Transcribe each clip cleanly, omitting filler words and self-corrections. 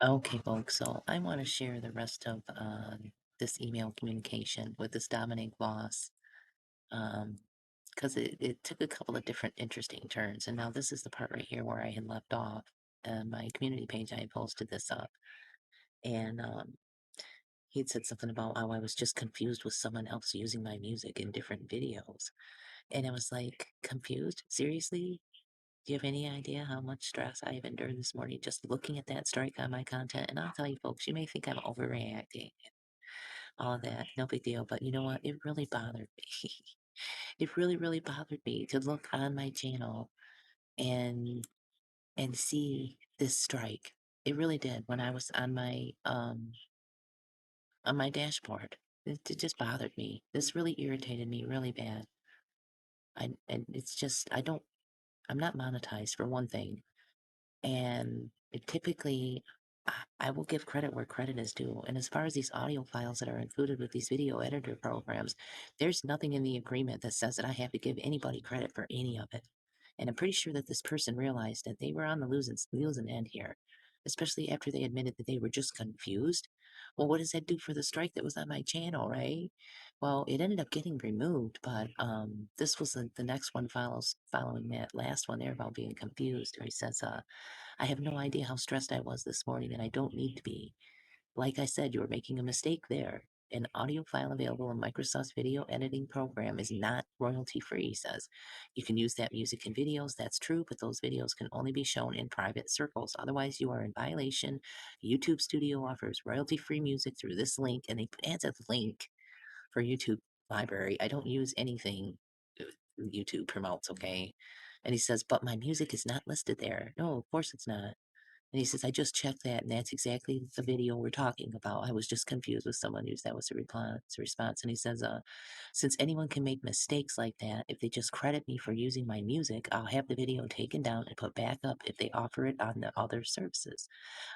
Okay, folks, so I want to share the rest of this email communication with this Dominic boss um, because it took a couple of different interesting turns. And now this is the part right here where I had left off. My community page, I had posted this up, and he had said something about how I was just confused with someone else using my music in different videos. And I was like, confused? Seriously? Do you have any idea how much stress I have endured this morning just looking at that strike on my content? And I'll tell you, folks, you may think I'm overreacting, all that, no big deal. But you know what? It really bothered me. It really, really bothered me to look on my channel and see this strike. It really did when I was on my dashboard. It just bothered me. This really irritated me really bad. And it's just I'm not monetized for one thing. And it typically, I will give credit where credit is due. And as far as these audio files that are included with these video editor programs, there's nothing in the agreement that says that I have to give anybody credit for any of it. And I'm pretty sure that this person realized that they were on the losing end here, especially after they admitted that they were just confused. Well, what does that do for the strike that was on my channel, right? Well, it ended up getting removed, but this was the next one following that last one there about being confused, where he says, I have no idea how stressed I was this morning, and I don't need to be. Like I said, you were making a mistake there. An audio file available in Microsoft's video editing program is not royalty free, he says. You can use that music in videos, that's true, but those videos can only be shown in private circles. Otherwise, you are in violation. YouTube Studio offers royalty free music through this link, and they add a link for YouTube library. I don't use anything YouTube promotes, okay? And he says, but my music is not listed there. No, of course it's not. And he says, I just checked that, and that's exactly the video we're talking about. I was just confused with someone who's that was the response. And he says, since anyone can make mistakes like that, if they just credit me for using my music, I'll have the video taken down and put back up if they offer it on the other services.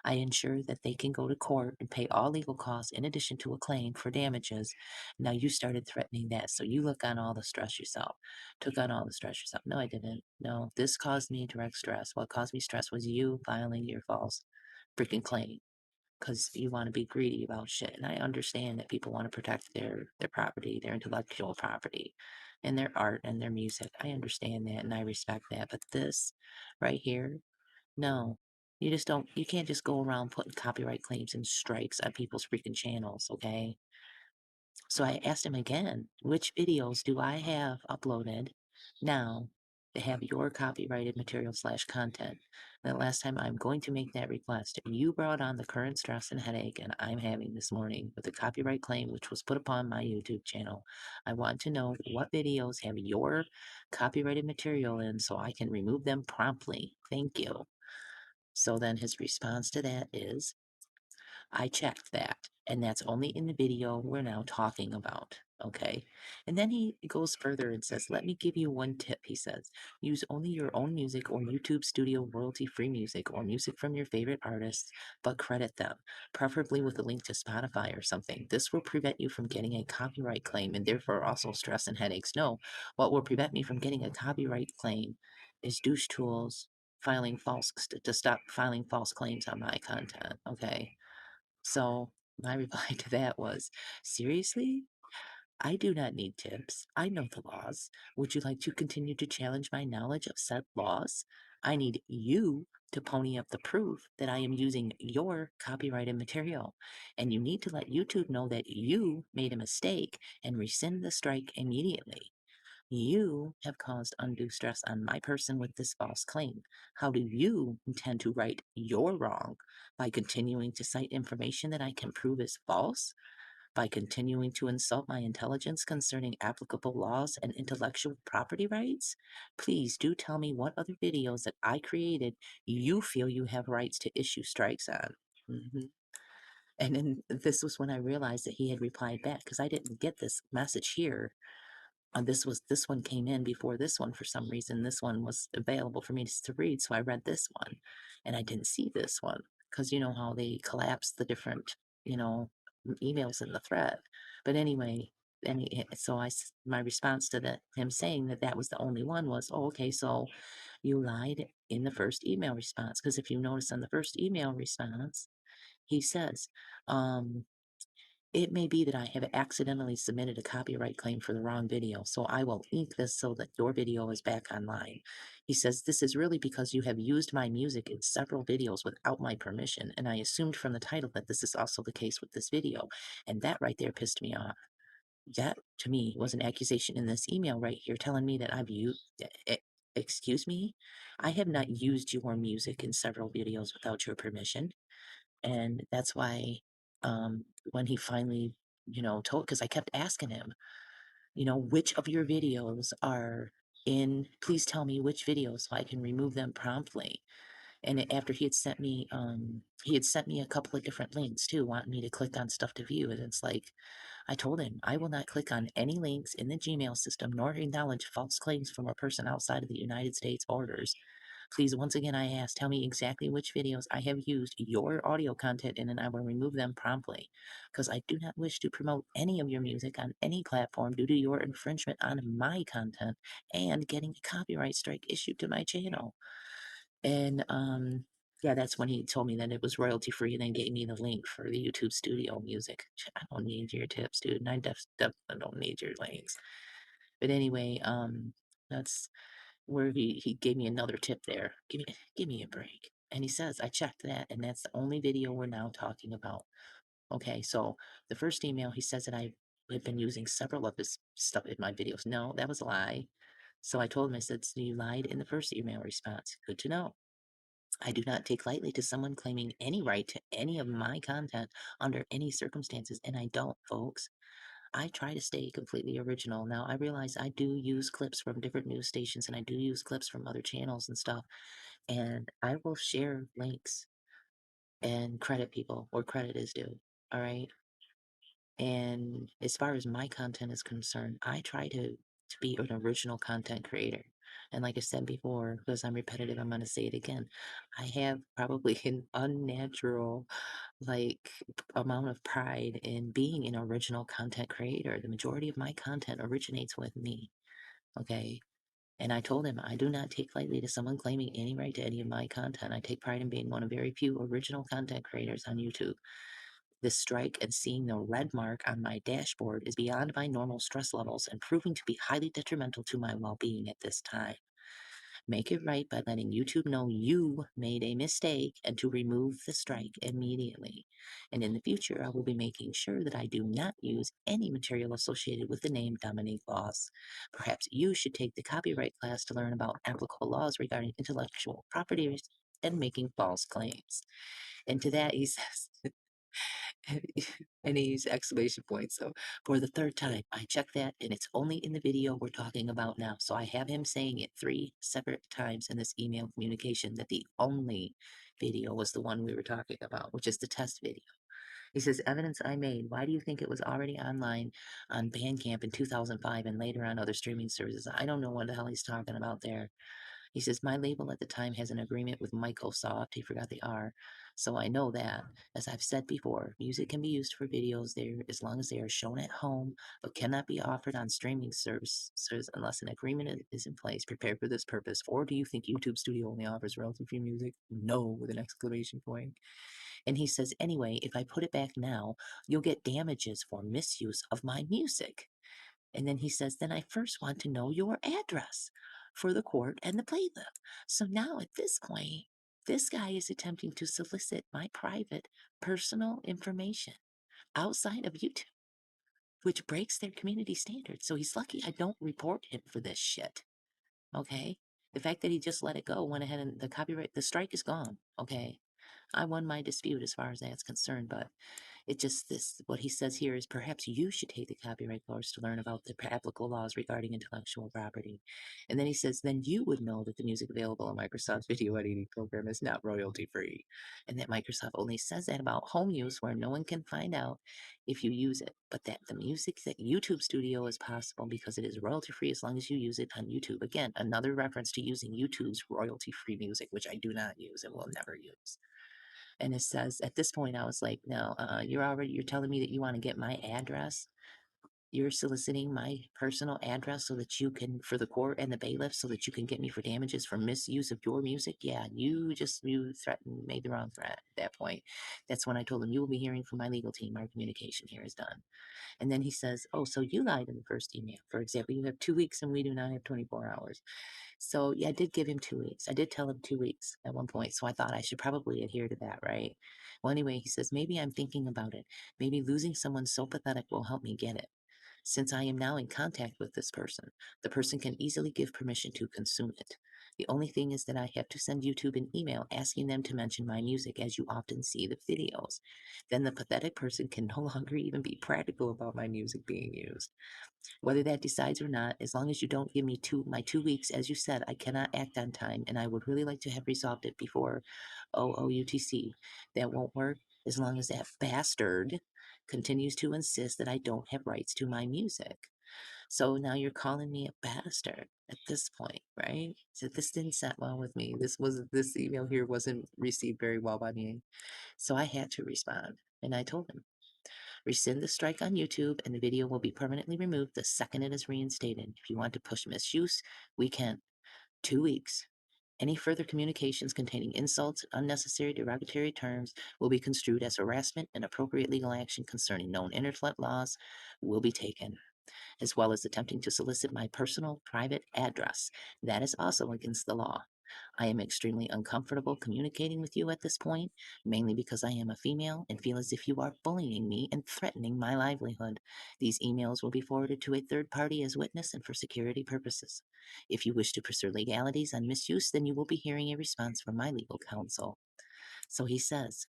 I ensure that they can go to court and pay all legal costs in addition to a claim for damages. Now you started threatening that, so you look on all the stress yourself. Took on all the stress yourself. No, I didn't. No, this caused me direct stress. What caused me stress was you filing your false freaking claim because you want to be greedy about shit. And I understand that people want to protect their property, their intellectual property, and their art and their music. I understand that and I respect that. But this right here, no. You just don't you can't just go around putting copyright claims and strikes on people's freaking channels, okay? So I asked him again, which videos do I have uploaded now that have your copyrighted material slash content? The last time I'm going to make that request, you brought on the current stress and headache and I'm having this morning with the copyright claim which was put upon my YouTube channel. I want to know what videos have your copyrighted material in so I can remove them promptly. Thank you. So then his response to that is, I checked that, and that's only in the video we're now talking about. Okay. And then he goes further and says, let me give you one tip. He says, use only your own music or YouTube Studio royalty free music or music from your favorite artists, but credit them, preferably with a link to Spotify or something. This will prevent you from getting a copyright claim and therefore also stress and headaches. No, what will prevent me from getting a copyright claim is douche tools filing false to stop filing false claims on my content. Okay. So my reply to that was, seriously? I do not need tips. I know the laws. Would you like to continue to challenge my knowledge of said laws? I need you to pony up the proof that I am using your copyrighted material. And you need to let YouTube know that you made a mistake and rescind the strike immediately. You have caused undue stress on my person with this false claim. How do you intend to right your wrong? By continuing to cite information that I can prove is false? By continuing to insult my intelligence concerning applicable laws and intellectual property rights? Please do tell me what other videos that I created you feel you have rights to issue strikes on. And then this was when I realized that he had replied back because I didn't get this message here. This one came in before this one for some reason. This one was available for me to read, so I read this one, and I didn't see this one because you know how they collapse the different you know emails in the thread. But anyway, so my response to him saying that that was the only one was, oh, okay, so you lied in the first email response because if you notice on the first email response. He says, um, it may be that I have accidentally submitted a copyright claim for the wrong video, so I will ink this so that your video is back online. He says, this is really because you have used my music in several videos without my permission, and I assumed from the title that this is also the case with this video. And that right there pissed me off. That, to me, was an accusation in this email right here telling me that I've used. Excuse me? I have not used your music in several videos without your permission. And that's why, when he finally, told, because I kept asking him, which of your videos are in, please tell me which videos so I can remove them promptly. And after he had sent me a couple of different links too, wanting me to click on stuff to view. And it's like, I told him I will not click on any links in the Gmail system nor acknowledge false claims from a person outside of the United States borders. Please, once again, I ask, tell me exactly which videos I have used your audio content in, and I will remove them promptly. Because I do not wish to promote any of your music on any platform due to your infringement on my content and getting a copyright strike issued to my channel. And yeah, that's when he told me that it was royalty free and then gave me the link for the YouTube studio music. I don't need your tips, dude. And I definitely don't need your links. But anyway, that's where he gave me another tip there. Give me a break. And he says, I checked that, and that's the only video we're now talking about. Okay, so the first email, he says that I have been using several of his stuff in my videos. No, that was a lie. So I told him, I said, so you lied in the first email response. Good to know. I do not take lightly to someone claiming any right to any of my content under any circumstances, and I don't, folks. I try to stay completely original. Now, I realize I do use clips from different news stations and I do use clips from other channels and stuff, and I will share links and credit people where credit is due. All right. And as far as my content is concerned, I try to be an original content creator. And like I said before, because I'm repetitive, I'm gonna say it again. I have probably an unnatural like amount of pride in being an original content creator. The majority of my content originates with me. Okay. And I told him I do not take lightly to someone claiming any right to any of my content. I take pride in being one of very few original content creators on YouTube. This strike and seeing the red mark on my dashboard is beyond my normal stress levels and proving to be highly detrimental to my well being at this time. Make it right by letting YouTube know you made a mistake and to remove the strike immediately. And in the future, I will be making sure that I do not use any material associated with the name Dominique Voss. Perhaps you should take the copyright class to learn about applicable laws regarding intellectual property and making false claims. And to that, he says, and and he used exclamation points. So for the third time, I checked that, and it's only in the video we're talking about now. So I have him saying it three separate times in this email communication that the only video was the one we were talking about, which is the test video. He says, evidence I made. Why do you think it was already online on Bandcamp in 2005 and later on other streaming services? I don't know what the hell he's talking about there. He says, my label at the time has an agreement with Microsoft. He forgot the R. So I know that. As I've said before, music can be used for videos there as long as they are shown at home, but cannot be offered on streaming services unless an agreement is in place prepared for this purpose. Or do you think YouTube Studio only offers royalty-free music? No, with an exclamation point. And he says, anyway, if I put it back now, you'll get damages for misuse of my music. And then he says, then I first want to know your address for the court and the plaintiff. So now at this point, this guy is attempting to solicit my private personal information outside of YouTube, which breaks their community standards. So he's lucky I don't report him for this shit. Okay. The fact that he just let it go, went ahead and the strike is gone. Okay. I won my dispute as far as that's concerned, but what he says here is perhaps you should take the copyright course to learn about the applicable laws regarding intellectual property. And then he says, then you would know that the music available on Microsoft's video editing program is not royalty free. And that Microsoft only says that about home use where no one can find out if you use it, but that the music that YouTube Studio is possible because it is royalty free as long as you use it on YouTube. Again, another reference to using YouTube's royalty free music, which I do not use and will never use. And it says, at this point, I was like, no, you're telling me that you want to get my address you're soliciting my personal address so that you can, for the court and the bailiff, so that you can get me for damages for misuse of your music. Yeah, you threatened, made the wrong threat at that point. That's when I told him, you will be hearing from my legal team. Our communication here is done. And then he says, oh, so you lied in the first email. For example, you have 2 weeks and we do not have 24 hours. So yeah, I did give him 2 weeks. I did tell him 2 weeks at one point. So I thought I should probably adhere to that, right? Well, anyway, he says, maybe I'm thinking about it. Maybe losing someone so pathetic will help me get it. Since I am now in contact with this person, the person can easily give permission to consume it. The only thing is that I have to send YouTube an email asking them to mention my music as you often see the videos. Then the pathetic person can no longer even be practical about my music being used. Whether that decides or not, as long as you don't give me my 2 weeks, as you said, I cannot act on time, and I would really like to have resolved it before OOUTC. That won't work as long as that bastard continues to insist that I don't have rights to my music. So now you're calling me a bastard at this point, right? So this didn't set well with me. This email here wasn't received very well by me. So I had to respond. And I told him, rescind the strike on YouTube and the video will be permanently removed the second it is reinstated. If you want to push misuse, we can. 2 weeks. Any further communications containing insults, unnecessary derogatory terms will be construed as harassment, and appropriate legal action concerning known internet laws will be taken, as well as attempting to solicit my personal private address. That is also against the law. I am extremely uncomfortable communicating with you at this point, mainly because I am a female and feel as if you are bullying me and threatening my livelihood. These emails will be forwarded to a third party as witness and for security purposes. If you wish to pursue legalities on misuse, then you will be hearing a response from my legal counsel. So he says,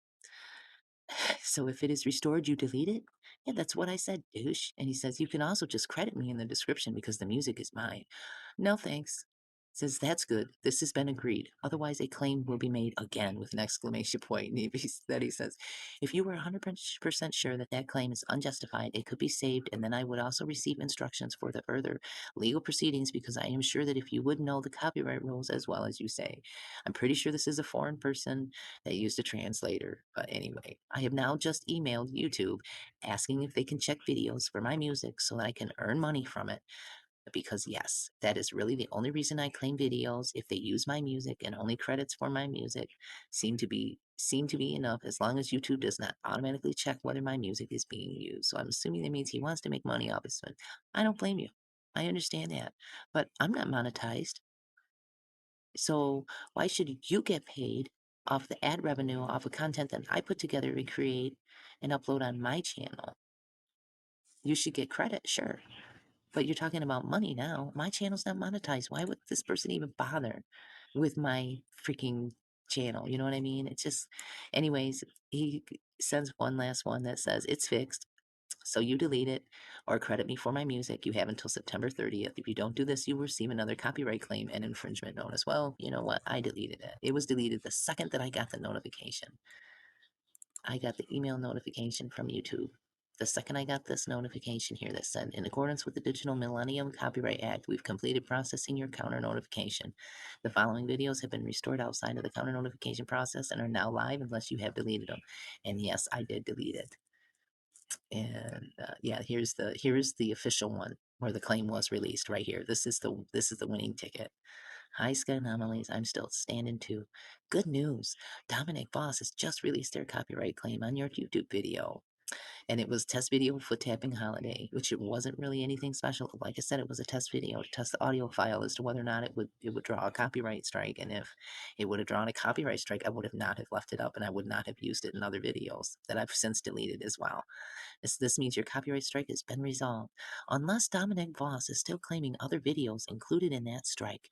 so if it is restored, you delete it? Yeah, that's what I said, douche. And he says, you can also just credit me in the description because the music is mine. No, thanks. Says, that's good. This has been agreed. Otherwise, a claim will be made again with an exclamation point. And then he says, if you were 100% sure that that claim is unjustified, it could be saved. And then I would also receive instructions for the further legal proceedings because I am sure that if you would know the copyright rules as well as you say, I'm pretty sure this is a foreign person that used a translator. But anyway, I have now just emailed YouTube asking if they can check videos for my music so that I can earn money from it. Because yes, that is really the only reason I claim videos. If they use my music and only credits for my music seem to be enough as long as YouTube does not automatically check whether my music is being used. So I'm assuming that means he wants to make money off it. I don't blame you. I understand that. But I'm not monetized. So why should you get paid off the ad revenue off of content that I put together and create and upload on my channel? You should get credit, sure. But you're talking about money now. My channel's not monetized. Why would this person even bother with my freaking channel? You know what I mean? It's just, anyways, he sends one last one that says it's fixed. So you delete it or credit me for my music. You have until September 30th. If you don't do this, you will receive another copyright claim and infringement notice. Well, you know what? I deleted it. It was deleted the second that I got the notification. I got the email notification from YouTube. The second I got this notification here that said, in accordance with the Digital Millennium Copyright Act, we've completed processing your counter notification. The following videos have been restored outside of the counter notification process and are now live unless you have deleted them. And yes, I did delete it. And yeah, here's the official one where the claim was released right here. This is the winning ticket. Hi, Sky Anomalies. I'm still standing too. Good news. Dominic Voss has just released their copyright claim on your YouTube video. And it was test video foot tapping holiday, which it wasn't really anything special. Like I said, it was a test video to test the audio file as to whether or not it would draw a copyright strike. And if it would have drawn a copyright strike, I would have not have left it up and I would not have used it in other videos that I've since deleted as well. This means your copyright strike has been resolved, unless Dominic Voss is still claiming other videos included in that strike.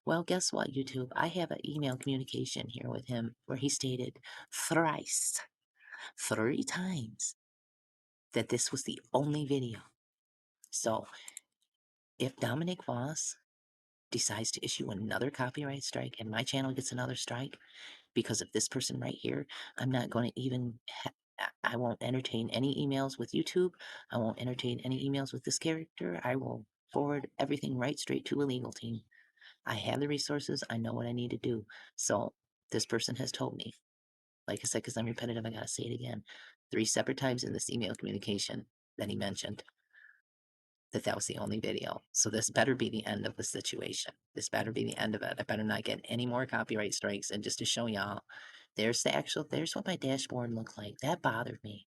Well, guess what, YouTube? I have an email communication here with him where he stated thrice, 3 times, that this was the only video. So if Dominic Voss decides to issue another copyright strike and my channel gets another strike because of this person right here, I'm not going to even. I won't entertain any emails with YouTube. I won't entertain any emails with this character. I will forward everything right straight to a legal team. I have the resources. I know what I need to do. So this person has told me, like I said, because I'm repetitive, I gotta say it again, 3 separate times in this email communication. that he mentioned that that was the only video. So this better be the end of the situation. This better be the end of it. I better not get any more copyright strikes. And just to show y'all, there's what my dashboard looked like. That bothered me.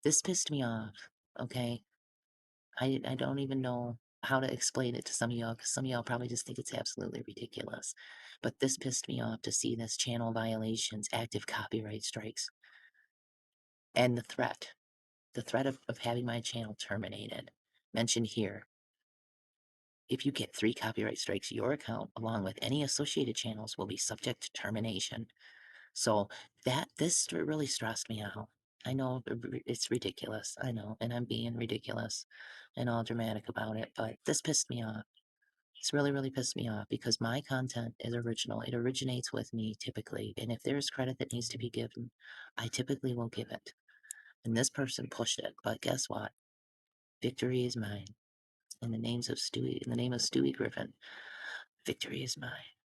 This pissed me off. Okay. I don't even know how to explain it to some of y'all because some of y'all probably just think it's absolutely ridiculous. But this pissed me off to see this channel violations, active copyright strikes, and the threat of having my channel terminated. Mentioned here, if you get 3 copyright strikes, your account, along with any associated channels, will be subject to termination. So this really stressed me out. I know it's ridiculous. I know, and I'm being ridiculous and all dramatic about it, but this pissed me off. It's really, really pissed me off because my content is original. It originates with me typically, and if there's credit that needs to be given, I typically will give it. And this person pushed it, but guess what? Victory is mine. In the name of Stewie Griffin, victory is mine.